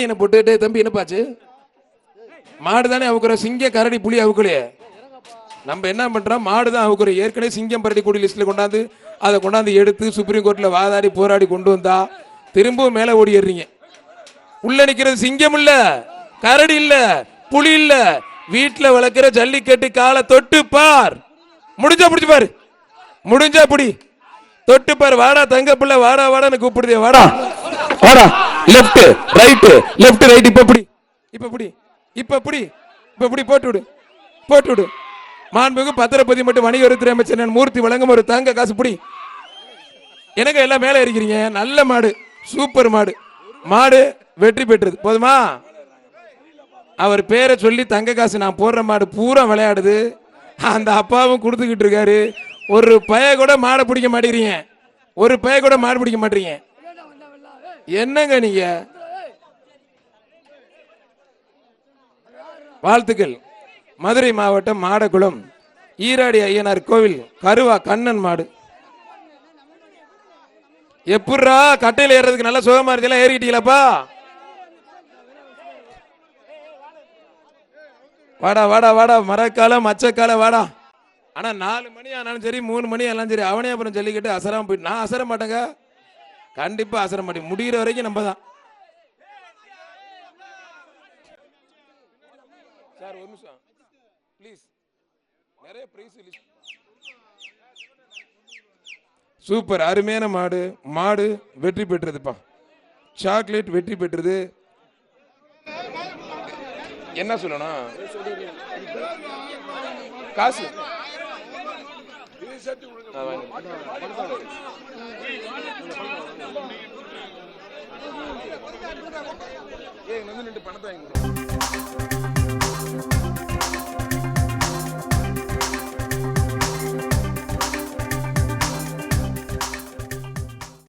என்ன போட்டு தம்பி என்னப்பாச்சு? மாடு தானே அவுக்குற, சிங்க கரடி புலி அவுக்கலையே. நம்ம என்ன பண்றோம், மாடு தான் அவுக்குற. ஏற்கனவே சிங்கம் கரடி கூடி லிஸ்ட்ல கொண்டாந்து அதை கொண்டாந்து எடுத்து சுப்ரீம் கோர்ட்ல வாதாடி போராடி கொண்டு வந்தா திரும்பவும் மேல ஓடி ஏறீங்க. உள்ள நிக்கிறது சிங்கம் இல்ல, கரடி இல்ல, புலி இல்ல, வீட்டுல வளர்க்கிற ஜல்லிக்கட்டு. காலை தொட்டு பார், முடிஞ்சா பிடிச்சு பாரு, முடிஞ்சா புடி, தொட்டு பாரு. வாடா தங்க பிள்ளை, வாடா வாடான்னு கூப்பிடுதே, வாடா வாடா. Left right, left right. இப்ப புடி, இப்ப புடி, இப்ப புடி, இப்ப புடி, போட்டு விடு, போட்டு விடு. மாண்புமிகு பத்திரப்பதி மற்றும் வணிகவரித்துறை அமைச்சர் மூர்த்தி வழங்கும் ஒரு தங்க காசு புடி. எனக்கு எல்லாம் மேலே இருக்கிறீங்க. நல்ல மாடு, சூப்பர் மாடு, மாடு வெற்றி பெற்றது. போதுமா? அவர் பேரை சொல்லி தங்க காசு நான் போடுற மாடு பூரா விளையாடுது. அந்த அப்பாவும் கொடுத்துக்கிட்டு இருக்காரு. ஒரு பய கூட மாடை பிடிக்க மாட்டேங்கிறீங்க, ஒரு பய கூட மாடு பிடிக்க மாட்டீங்க. என்னங்க நீங்க? வாழ்த்துக்கள். மதுரை மாவட்டம் மாடகுளம் ஈராடி ஐயனார் கோவில் கருவா கண்ணன் மாடு. எப்படா கட்டையில ஏறதுக்கு நல்ல சுகமா இருந்துச்சுல, ஏறிட்டீங்களாப்பா? வாடா வாடா வாடா, மரக்காலம் மச்சக்கால வாடா. ஆனா 4 மணி ஆனாலும் சரி 3 மணி ஆனாலும் சரி அவனே அப்புறம் ஜல்லிக்கட்டு அசராம போயிட்டு. நான் அசர மாட்டேங்க, கண்டிப்பா அசர மாட்டேன். முடிகிற வரைக்கும் நம்ம தான். சார் ஒரு நிமிஷம் ப்ளீஸ். நிறைய பிரைஸ். சூப்பர், அருமையான மாடு. மாடு வெற்றி பெற்றதுப்பா. சாக்லேட் வெற்றி பெற்றது. என்ன சொல்லணும்? காசு பணத்தை